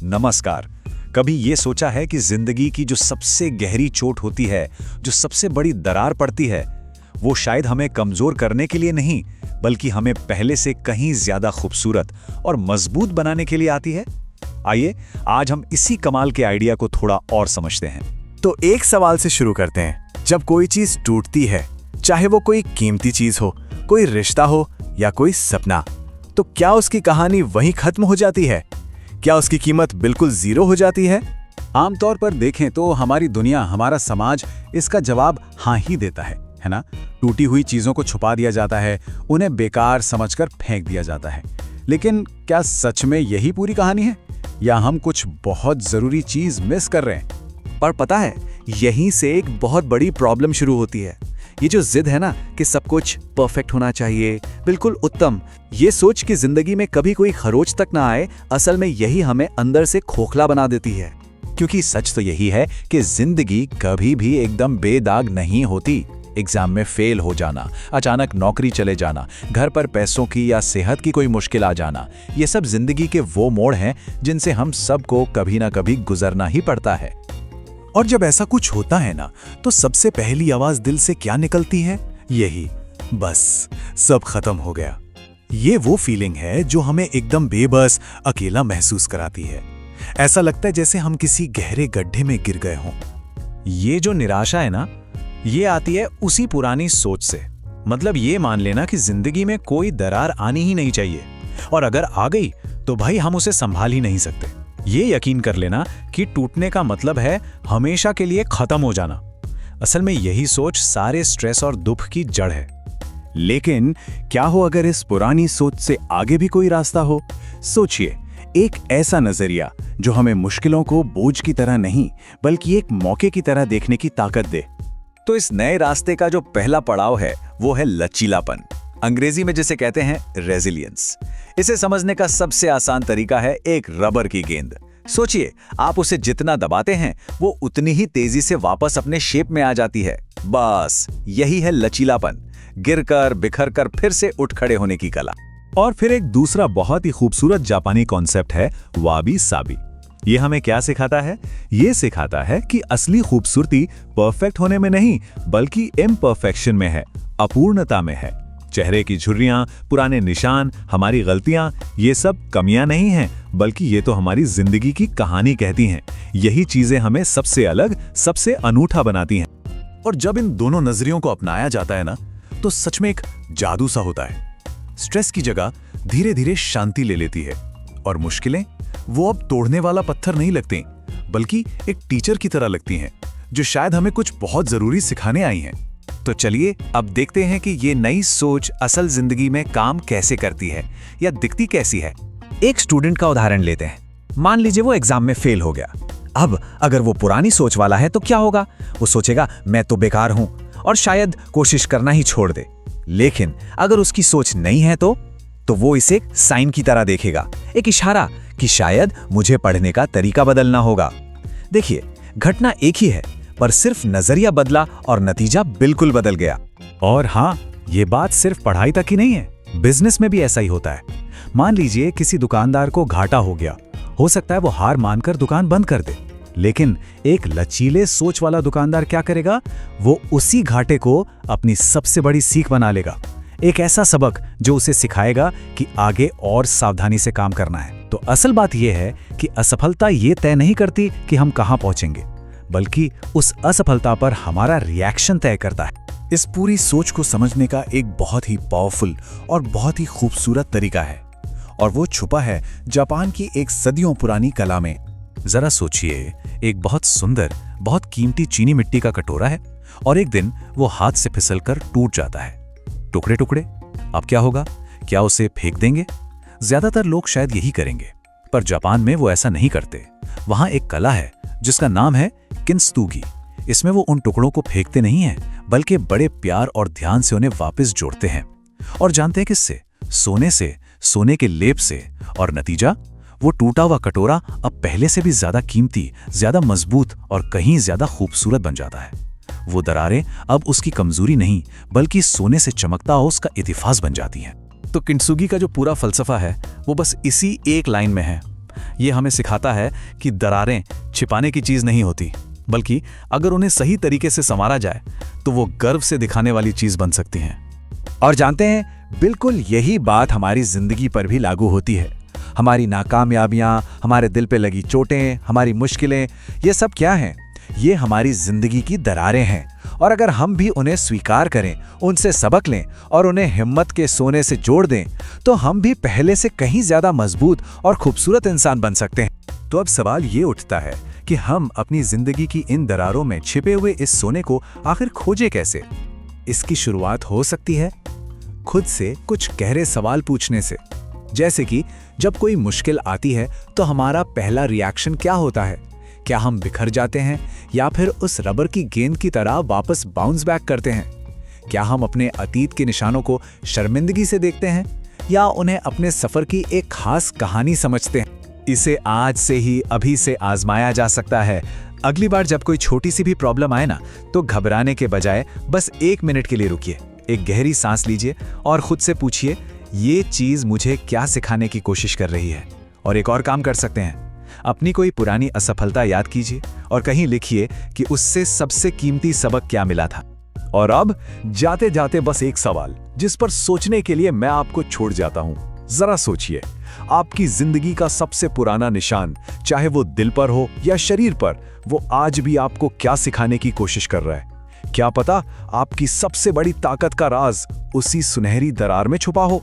नमस्कार। कभी ये सोचा है कि जिंदगी की जो सबसे गहरी चोट होती है, जो सबसे बड़ी दरार पड़ती है, वो शायद हमें कमजोर करने के लिए नहीं, बल्कि हमें पहले से कहीं ज्यादा खूबसूरत और मजबूत बनाने के लिए आती है। आइए आज हम इसी कमाल के आइडिया को थोड़ा और समझते हैं। तो एक सवाल से शुरू करते हैं। जब कोई चीज टूटती है, चाहे वो कोई कीमती चीज हो, कोई रिश्ता हो या कोई सपना, तो क्या उसकी कहानी वहीं खत्म हो जाती है? क्या उसकी कीमत बिल्कुल जीरो हो जाती है? आमतौर पर देखें तो हमारी दुनिया, हमारा समाज इसका जवाब हाँ ही देता है ना? टूटी हुई चीजों को छुपा दिया जाता है, उन्हें बेकार समझकर फेंक दिया जाता है। लेकिन क्या सच में यही पूरी कहानी है, या हम कुछ बहुत जरूरी चीज मिस कर रहे हैं? पर पता है, यहीं से एक बहुत बड़ी प्रॉब्लम शुरू होती है। ये जो जिद है ना कि सब कुछ परफेक्ट होना चाहिए, बिल्कुल उत्तम, ये सोच कि जिंदगी में कभी कोई खरोच तक ना आए, असल में यही हमें अंदर से खोखला बना देती है। क्योंकि सच तो यही है कि जिंदगी कभी भी एकदम बेदाग नहीं होती। एग्जाम में फेल हो जाना, अचानक नौकरी चले जाना, घर पर पैसों की या सेहत की कोई मुश्किल आ जाना, ये सब जिंदगी के वो मोड़ हैं जिनसे हम सबको कभी ना कभी गुजरना ही पड़ता है। और जब ऐसा कुछ होता है ना, तो सबसे पहली आवाज दिल से क्या निकलती है? यही, बस सब खत्म हो गया। ये वो फीलिंग है जो हमें एकदम बेबस, अकेला महसूस कराती है। ऐसा लगता है जैसे हम किसी गहरे गड्ढे में गिर गए हों। ये जो निराशा है ना, ये आती है उसी पुरानी सोच से। मतलब ये मान लेना कि जिंदगी में कोई दरार आनी ही नहीं चाहिए, और अगर आ गई तो भाई हम उसे संभाल ही नहीं सकते। ये यकीन कर लेना कि टूटने का मतलब है हमेशा के लिए खत्म हो जाना। असल में यही सोच सारे स्ट्रेस और दुख की जड़ है। लेकिन क्या हो अगर इस पुरानी सोच से आगे भी कोई रास्ता हो? सोचिए, एक ऐसा नजरिया जो हमें मुश्किलों को बोझ की तरह नहीं, बल्कि एक मौके की तरह देखने की ताकत दे। तो इस नए रास्ते का जो पहला पड़ाव है वो है लचीलापन, अंग्रेजी में जिसे कहते हैं रेजिलियंस। इसे समझने का सबसे आसान तरीका है एक रबर की गेंद। सोचिए, आप उसे जितना दबाते हैं वो उतनी ही तेजी से वापस अपने शेप में आ जाती है। बस यही है लचीलापन, गिरकर बिखरकर फिर से उठ खड़े होने की कला। और फिर एक दूसरा बहुत ही खूबसूरत जापानी कॉन्सेप्ट है वाबी साबी। ये हमें क्या सिखाता है? ये सिखाता है कि असली खूबसूरती परफेक्ट होने में नहीं, बल्कि इम्परफेक्शन में है, अपूर्णता में है। चेहरे की झुर्रियां, पुराने निशान, हमारी गलतियां, ये सब कमियां नहीं हैं, बल्कि ये तो हमारी जिंदगी की कहानी कहती हैं। यही चीजें हमें सबसे अलग, सबसे अनूठा बनाती हैं। और जब इन दोनों नजरियों को अपनाया जाता है ना, तो सच में एक जादू सा होता है। स्ट्रेस की जगह धीरे धीरे शांति ले लेती है, और मुश्किलें वो अब तोड़ने वाला पत्थर नहीं लगती, बल्कि एक टीचर की तरह लगती हैं, जो शायद हमें कुछ बहुत जरूरी सिखाने आई हैं। तो चलिए अब देखते हैं कि ये नई सोच असल जिंदगी में काम कैसे करती है, या दिखती कैसी है। एक स्टूडेंट का उदाहरण लेते हैं। मान लीजिए वो एग्जाम में फेल हो गया। अब अगर वो पुरानी सोच वाला है तो क्या होगा? वो सोचेगा मैं तो बेकार हूं, और शायद कोशिश करना ही छोड़ दे। लेकिन अगर उसकी सोच नहीं है तो वो इसे साइन की तरह देखेगा, एक इशारा कि शायद मुझे पढ़ने का तरीका बदलना होगा। देखिए, घटना एक ही है, पर सिर्फ नजरिया बदला और नतीजा बिल्कुल बदल गया। और हाँ, ये बात सिर्फ पढ़ाई तक ही नहीं है, बिजनेस में भी ऐसा ही होता है। मान लीजिए किसी दुकानदार को घाटा हो गया, हो सकता है वो हार मानकर दुकान बंद कर दे। लेकिन एक लचीले सोच वाला दुकानदार क्या करेगा? वो उसी घाटे को अपनी सबसे बड़ी सीख बना लेगा, एक ऐसा सबक जो उसे सिखाएगा कि आगे और सावधानी से काम करना है। तो असल बात यह है कि असफलता ये तय नहीं करती कि हम कहां पहुंचेंगे, बल्कि उस असफलता पर हमारा रिएक्शन तय करता है। इस पूरी सोच को समझने का एक बहुत ही पावरफुल और बहुत ही खूबसूरत तरीका है, और वो छुपा है जापान की एक सदियों पुरानी कला में। जरा सोचिए, एक बहुत सुंदर, बहुत कीमती चीनी मिट्टी का कटोरा है, और एक दिन वो हाथ से फिसलकर टूट जाता है, टुकड़े टुकड़े। अब क्या होगा? क्या उसे फेंक देंगे? ज्यादातर लोग शायद यही करेंगे, पर जापान में वो ऐसा नहीं करते। वहां एक कला है जिसका नाम है किंत्सुगी। इसमें वो उन टुकड़ों को फेंकते नहीं हैं, बल्कि बड़े प्यार और ध्यान से उन्हें वापस जोड़ते हैं। और जानते हैं किससे? सोने से, सोने के लेप से। और नतीजा? वो टूटा हुआ कटोरा अब पहले से भी ज्यादा कीमती, ज्यादा मजबूत और कहीं ज्यादा खूबसूरत बन जाता है। वो दरारें अब उसकी कमजोरी नहीं, बल्कि सोने से चमकता हो उसका इतिहास बन जाती हैं। तो किंत्सुगी का जो पूरा फलसफा है वो बस इसी एक लाइन में है। ये हमें सिखाता है कि दरारें छिपाने की चीज नहीं होती, बल्कि अगर उन्हें सही तरीके से संवारा जाए तो वो गर्व से दिखाने वाली चीज बन सकती हैं। और जानते हैं, बिल्कुल यही बात हमारी जिंदगी पर भी लागू होती है। हमारी नाकामयाबियां, हमारे दिल पे लगी चोटें, हमारी मुश्किलें, ये सब क्या हैं? ये हमारी जिंदगी की दरारें हैं। और अगर हम भी उन्हें स्वीकार करें, उनसे सबक लें और उन्हें हिम्मत के सोने से जोड़ दें, तो हम भी पहले से कहीं ज्यादा मजबूत और खूबसूरत इंसान बन सकते हैं। तो अब सवाल ये उठता है कि हम अपनी जिंदगी की इन दरारों में छिपे हुए इस सोने को आखिर खोजे कैसे? इसकी शुरुआत हो सकती है खुद से कुछ गहरे सवाल पूछने से। जैसे कि जब कोई मुश्किल आती है तो हमारा पहला रिएक्शन क्या होता है? क्या हम बिखर जाते हैं या फिर उस रबर की गेंद की तरह वापस बाउंस बैक करते हैं? क्या हम अपने अतीत के निशानों को शर्मिंदगी से देखते हैं या उन्हें अपने सफर की एक खास कहानी समझते हैं? इसे आज से ही, अभी से आजमाया जा सकता है। अगली बार जब कोई छोटी सी भी प्रॉब्लम आए ना, तो घबराने के बजाय बस 1 मिनट के लिए रुकिए, एक गहरी सांस लीजिए और खुद से पूछिए, ये चीज मुझे क्या सिखाने की कोशिश कर रही है? और एक और काम कर सकते हैं, अपनी कोई पुरानी असफलता याद कीजिए और कहीं लिखिए कि उससे सबसे कीमती सबक क्या मिला था। और अब जाते जाते बस एक सवाल जिस पर सोचने के लिए मैं आपको छोड़ जाता हूं। जरा सोचिए, आपकी जिंदगी का सबसे पुराना निशान, चाहे वो दिल पर हो या शरीर पर, वो आज भी आपको क्या सिखाने की कोशिश कर रहा है? क्या पता आपकी सबसे बड़ी ताकत का राज उसी सुनहरी दरार में छुपा हो।